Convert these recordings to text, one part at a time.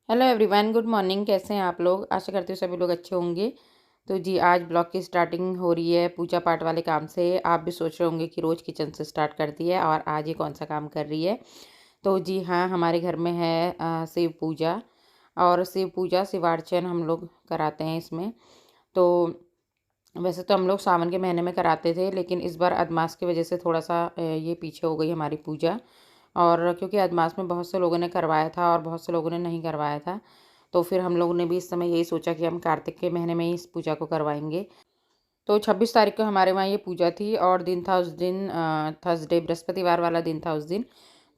Hello everyone, good morning. कैसे हैं आप लोग? आशा करती हूँ सभी लोग अच्छे होंगे। तो जी, आज ब्लॉग की स्टार्टिंग हो रही है पूजा पाठ वाले काम से। आप भी सोच रहे होंगे कि रोज़ किचन से स्टार्ट करती है और आज ये कौन सा काम कर रही है। तो जी हाँ, हमारे घर में है शिव पूजा। और शिव पूजा शिवार्चन हम लोग कराते हैं इसमें। तो वैसे तो हम लोग सावन के महीने में कराते थे, लेकिन इस बार अदमास की वजह से थोड़ा सा ये पीछे हो गई हमारी पूजा। और क्योंकि अदमास में बहुत से लोगों ने करवाया था और बहुत से लोगों ने नहीं करवाया था, तो फिर हम लोगों ने भी इस समय यही सोचा कि हम कार्तिक के महीने में ही इस पूजा को करवाएंगे। तो 26 तारीख को हमारे वहाँ ये पूजा थी और दिन था उस दिन थर्सडे, बृहस्पतिवार वाला दिन था उस दिन।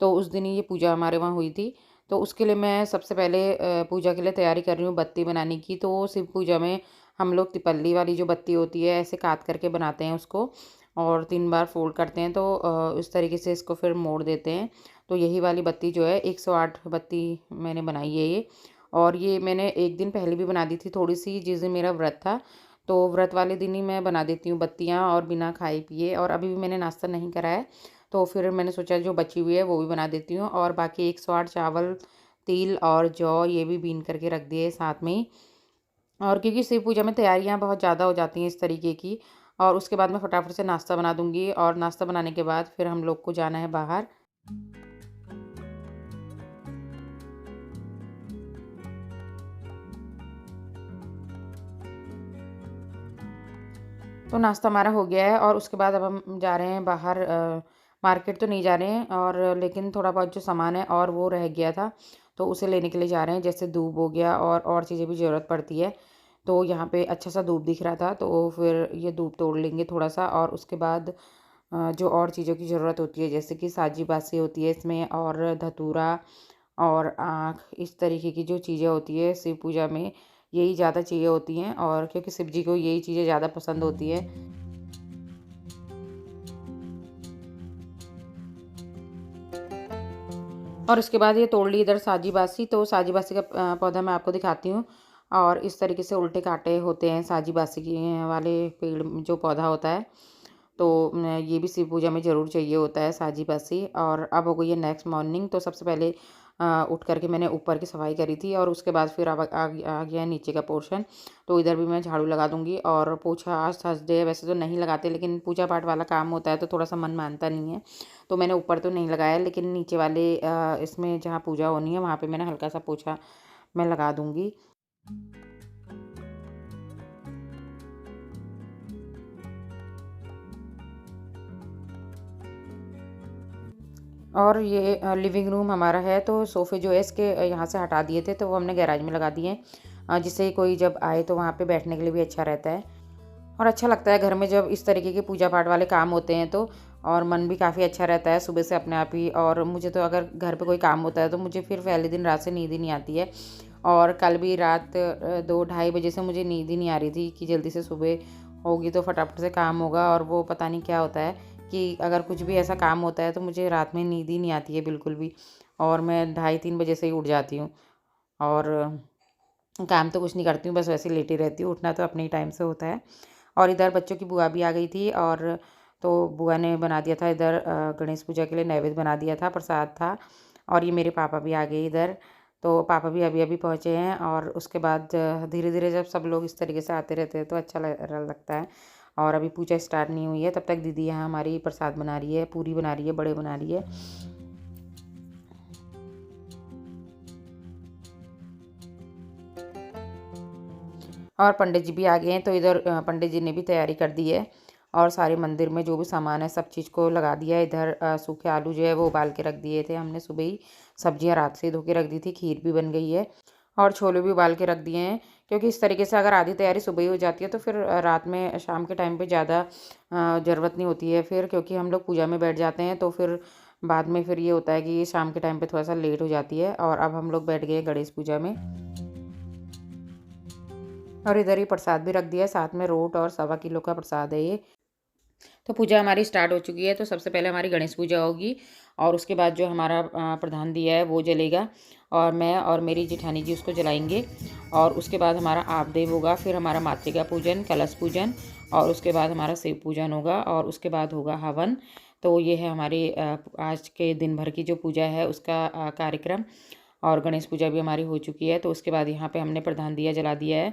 तो उस दिन ही ये पूजा हमारे वहाँ हुई थी। तो उसके लिए मैं सबसे पहले पूजा के लिए तैयारी कर रही हूँ बत्ती बनाने की। तो शिव पूजा में हम लोग तिपल्ली वाली जो बत्ती होती है ऐसे काट करके बनाते हैं उसको, और 3 बार फोल्ड करते हैं। तो इस तरीके से इसको फिर मोड़ देते हैं। तो यही वाली बत्ती जो है 108 बत्ती मैंने बनाई है ये। और ये मैंने एक दिन पहले भी बना दी थी थोड़ी सी, जिस दिन मेरा व्रत था। तो व्रत वाले दिन ही मैं बना देती हूँ बत्तियाँ, और बिना खाए पिए। और अभी भी मैंने नाश्ता नहीं करा है, तो फिर मैंने सोचा जो बची हुई है वो भी बना देती हूँ। और बाकी 108 चावल, तिल और जौ ये भी बीन करके रख दिए साथ में ही। और क्योंकि शिव पूजा में तैयारियाँ बहुत ज़्यादा हो जाती हैं इस तरीके की। और उसके बाद मैं फटाफट से नाश्ता बना दूँगी, और नाश्ता बनाने के बाद फिर हम लोग को जाना है बाहर। तो नाश्ता हमारा हो गया है, और उसके बाद अब हम जा रहे हैं बाहर। मार्केट तो नहीं जा रहे हैं, और लेकिन थोड़ा बहुत जो सामान है और वो रह गया था, तो उसे लेने के लिए जा रहे हैं। जैसे दूब हो गया और चीज़ें भी ज़रूरत पड़ती है। तो यहाँ पे अच्छा सा दूब दिख रहा था, तो फिर ये दूब तोड़ लेंगे थोड़ा सा। और उसके बाद जो और चीज़ों की ज़रूरत होती है, जैसे कि साजी बासी होती है इसमें, और धतूरा और आँख, इस तरीके की जो चीज़ें होती है शिव पूजा में, यही ज़्यादा चीज़ें होती हैं। और क्योंकि शिव जी को यही चीज़ें ज़्यादा पसंद होती है। और उसके बाद ये तोड़ ली इधर साजी बासी। तो साजी बासी का पौधा मैं आपको दिखाती हूँ। और इस तरीके से उल्टे कांटे होते हैं साजी बासी की वाले पेड़ में जो पौधा होता है। तो ये भी शिव पूजा में ज़रूर चाहिए होता है साजी बासी। और अब हो गई है नेक्स्ट मॉर्निंग। तो सबसे पहले उठ करके मैंने ऊपर की सफाई करी थी, और उसके बाद फिर अब आ गया है नीचे का पोर्शन। तो इधर भी मैं झाड़ू लगा दूंगी। और पोछा आज थर्सडे है, वैसे तो नहीं लगाते, लेकिन पूजा पाठ वाला काम होता है तो थोड़ा सा मन मानता नहीं है। तो मैंने ऊपर तो नहीं लगाया, लेकिन नीचे वाले इसमें जहाँ पूजा होनी है वहाँ पे मैंने हल्का सा पोछा मैं लगा दूंगी। और ये लिविंग रूम हमारा है। तो सोफ़े जो है इसके यहाँ से हटा दिए थे, तो वो हमने गैराज में लगा दिए हैं, जिससे कोई जब आए तो वहाँ पे बैठने के लिए भी अच्छा रहता है। और अच्छा लगता है घर में जब इस तरीके के पूजा पाठ वाले काम होते हैं तो। और मन भी काफ़ी अच्छा रहता है सुबह से अपने आप ही। और मुझे तो अगर घर पे कोई काम होता है तो मुझे फिर पहले दिन रात से नींद ही नहीं आती है। और कल भी रात 2-2:30 बजे से मुझे नींद ही नहीं आ रही थी कि जल्दी से सुबह होगी तो फटाफट से काम होगा। और वो पता नहीं क्या होता है कि अगर कुछ भी ऐसा काम होता है तो मुझे रात में नींद ही नहीं आती है बिल्कुल भी। और मैं 2:30-3 बजे से ही उठ जाती हूँ। और काम तो कुछ नहीं करती हूँ, बस वैसे ही लेटी रहती हूँ। उठना तो अपने ही टाइम से होता है। और इधर बच्चों की बुआ भी आ गई थी, और तो बुआ ने बना दिया था इधर गणेश पूजा के लिए नैवेद्य बना दिया था, प्रसाद था। और ये मेरे पापा भी आ गए इधर। तो पापा भी अभी अभी पहुँचे हैं। और उसके बाद धीरे धीरे जब सब लोग इस तरीके से आते रहते हैं तो अच्छा लगता है। और अभी पूजा स्टार्ट नहीं हुई है, तब तक दीदी यहाँ हमारी प्रसाद बना रही है, पूरी बना रही है, बड़े बना रही है। और पंडित जी भी आ गए हैं, तो इधर पंडित जी ने भी तैयारी कर दी है। और सारे मंदिर में जो भी सामान है सब चीज़ को लगा दिया है। इधर सूखे आलू जो है वो उबाल के रख दिए थे हमने सुबह ही। सब्जियां रात से ही धो के रख दी थी, खीर भी बन गई है। और छोले भी उबाल के रख दिए हैं। क्योंकि इस तरीके से अगर आधी तैयारी सुबह ही हो जाती है तो फिर रात में शाम के टाइम पे ज़्यादा ज़रूरत नहीं होती है फिर, क्योंकि हम लोग पूजा में बैठ जाते हैं तो फिर बाद में फिर ये होता है कि शाम के टाइम पे थोड़ा सा लेट हो जाती है। और अब हम लोग बैठ गए हैं गणेश पूजा में। और इधर ही प्रसाद भी रख दिया है, साथ में रोट और 1.25 किलो का प्रसाद है ये। तो पूजा हमारी स्टार्ट हो चुकी है। तो सबसे पहले हमारी गणेश पूजा होगी, और उसके बाद जो हमारा प्रधान दिया है वो जलेगा, और मैं और मेरी जेठानी जी उसको जलाएंगे। और उसके बाद हमारा आपदेव होगा, फिर हमारा मातृका पूजन, कलश पूजन, और उसके बाद हमारा शिव पूजन होगा, और उसके बाद होगा हवन। तो ये है हमारी आज के दिन भर की जो पूजा है उसका कार्यक्रम। और गणेश पूजा भी हमारी हो चुकी है। तो उसके बाद यहाँ पे हमने प्रधान दिया जला दिया है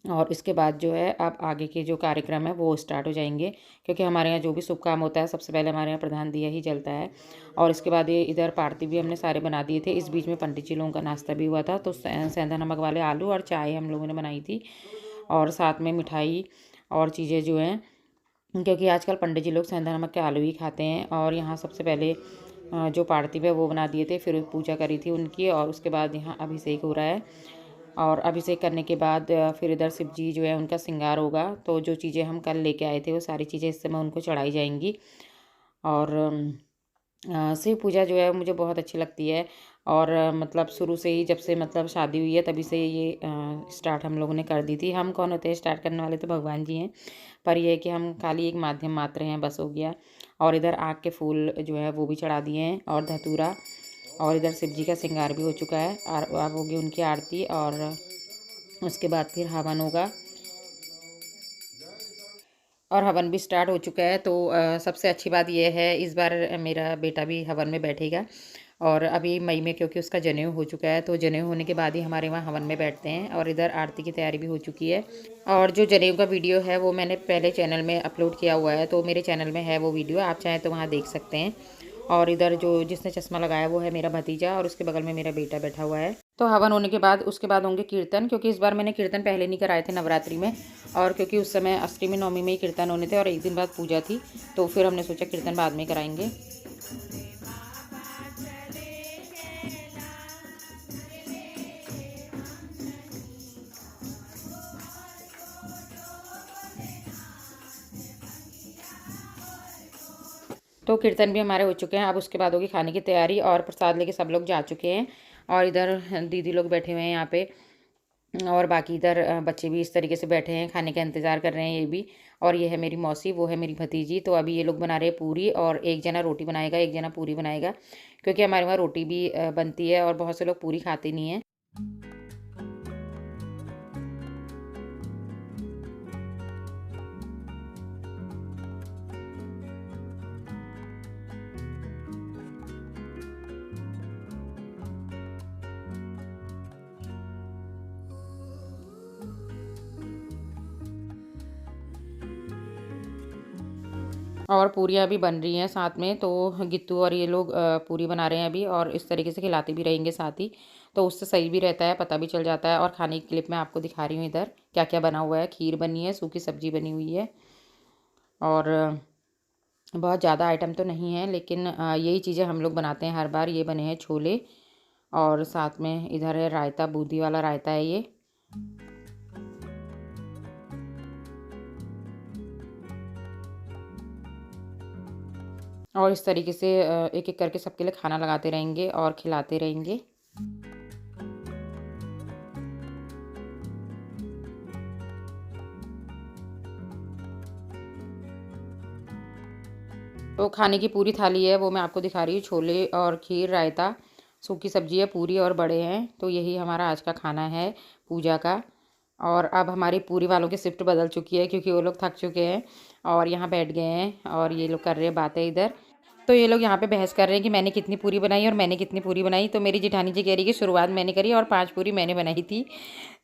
और इसके बाद जो है अब आगे के जो कार्यक्रम है वो स्टार्ट हो जाएंगे, क्योंकि हमारे यहाँ जो भी शुभ काम होता है सबसे पहले हमारे यहाँ प्रधान दिया ही जलता है। और इसके बाद ये इधर पार्टी भी हमने सारे बना दिए थे। इस बीच में पंडित जी लोगों का नाश्ता भी हुआ था, तो सेंधा नमक वाले आलू और चाय हम लोगों ने बनाई थी, और साथ में मिठाई और चीज़ें जो हैं, क्योंकि आजकल पंडित जी लोग सेंधा नमक के आलू ही खाते हैं। और यहाँ सबसे पहले जो पार्थिव है वो बना दिए थे, फिर पूजा करी थी उनकी, और उसके बाद यहाँ अभिषेक हो रहा है। और अभिषेक करने के बाद फिर इधर शिव जी जो है उनका श्रृंगार होगा। तो जो चीज़ें हम कल लेके आए थे वो सारी चीज़ें इस समय उनको चढ़ाई जाएंगी। और शिव पूजा जो है मुझे बहुत अच्छी लगती है, और मतलब शुरू से ही, जब से मतलब शादी हुई है तभी से ये स्टार्ट हम लोगों ने कर दी थी। हम कौन होते हैं स्टार्ट करने वाले, तो भगवान जी हैं, पर यह है कि हम खाली एक माध्यम मात्र हैं, बस हो गया। और इधर आग के फूल जो है वो भी चढ़ा दिए हैं, और धतूरा, और इधर शिव जी का श्रृंगार भी हो चुका है, और अब होगी उनकी आरती, और उसके बाद फिर हवन होगा, और हवन भी स्टार्ट हो चुका है। तो सबसे अच्छी बात यह है, इस बार मेरा बेटा भी हवन में बैठेगा, और अभी मई में क्योंकि उसका जनेऊ हो चुका है, तो जनेऊ होने के बाद ही हमारे वहाँ हवन में बैठते हैं। और इधर आरती की तैयारी भी हो चुकी है, और जो जनेऊ का वीडियो है वो मैंने पहले चैनल में अपलोड किया हुआ है, तो मेरे चैनल में है वो वीडियो, आप चाहें तो वहाँ देख सकते हैं। और इधर जो जिसने चश्मा लगाया वो है मेरा भतीजा, और उसके बगल में मेरा बेटा बैठा हुआ है। तो हवन होने के बाद उसके बाद होंगे कीर्तन, क्योंकि इस बार मैंने कीर्तन पहले नहीं कराए थे नवरात्रि में, और क्योंकि उस समय अष्टमी नवमी में ही कीर्तन होने थे और एक दिन बाद पूजा थी, तो फिर हमने सोचा कीर्तन बाद में कराएंगे। तो कीर्तन भी हमारे हो चुके हैं। अब उसके बाद होगी खाने की तैयारी, और प्रसाद लेके सब लोग जा चुके हैं, और इधर दीदी लोग बैठे हुए हैं यहाँ पे, और बाकी इधर बच्चे भी इस तरीके से बैठे हैं, खाने का इंतज़ार कर रहे हैं ये भी। और ये है मेरी मौसी, वो है मेरी भतीजी। तो अभी ये लोग बना रहे हैं पूरी, और एक जना रोटी बनाएगा, एक जना पूरी बनाएगा, क्योंकि हमारे वहाँ रोटी भी बनती है और बहुत से लोग पूरी खाते नहीं हैं। और पूरियाँ भी बन रही हैं साथ में, तो गित्तू और ये लोग पूरी बना रहे हैं अभी, और इस तरीके से खिलाते भी रहेंगे साथ ही, तो उससे सही भी रहता है, पता भी चल जाता है। और खाने की क्लिप मैं आपको दिखा रही हूँ इधर क्या क्या बना हुआ है। खीर बनी है, सूखी सब्जी बनी हुई है, और बहुत ज़्यादा आइटम तो नहीं है, लेकिन यही चीज़ें हम लोग बनाते हैं हर बार। ये बने हैं छोले, और साथ में इधर है रायता, बूंदी वाला रायता है ये। और इस तरीके से एक एक करके सबके लिए खाना लगाते रहेंगे और खिलाते रहेंगे। तो खाने की पूरी थाली है वो मैं आपको दिखा रही हूँ। छोले और खीर, रायता, सूखी सब्जी है, पूरी और बड़े हैं। तो यही हमारा आज का खाना है पूजा का। और अब हमारी पूरी वालों की शिफ्ट बदल चुकी है, क्योंकि वो लोग थक चुके हैं और यहाँ बैठ गए हैं, और ये लोग कर रहे हैं बातें इधर। तो ये लोग यहाँ पे बहस कर रहे हैं कि मैंने कितनी पूरी बनाई और मैंने कितनी पूरी बनाई। तो मेरी जेठानी जी कह रही है कि शुरुआत मैंने करी और 5 पूरी मैंने बनाई थी।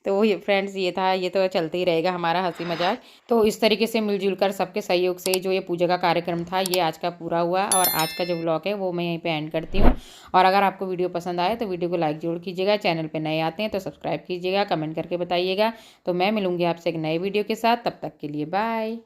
तो ये फ्रेंड्स ये था, ये तो चलते ही रहेगा हमारा हंसी मजाक। तो इस तरीके से मिलजुल कर सबके सहयोग से जो ये पूजा का कार्यक्रम था ये आज का पूरा हुआ, और आज का जो ब्लॉग है वो मैं यहीं पे एंड करती हूँ। और अगर आपको वीडियो पसंद आए तो वीडियो को लाइक जरूर कीजिएगा, चैनल पर नए आते हैं तो सब्सक्राइब कीजिएगा, कमेंट करके बताइएगा। तो मैं मिलूँगी आपसे एक नए वीडियो के साथ, तब तक के लिए बाय।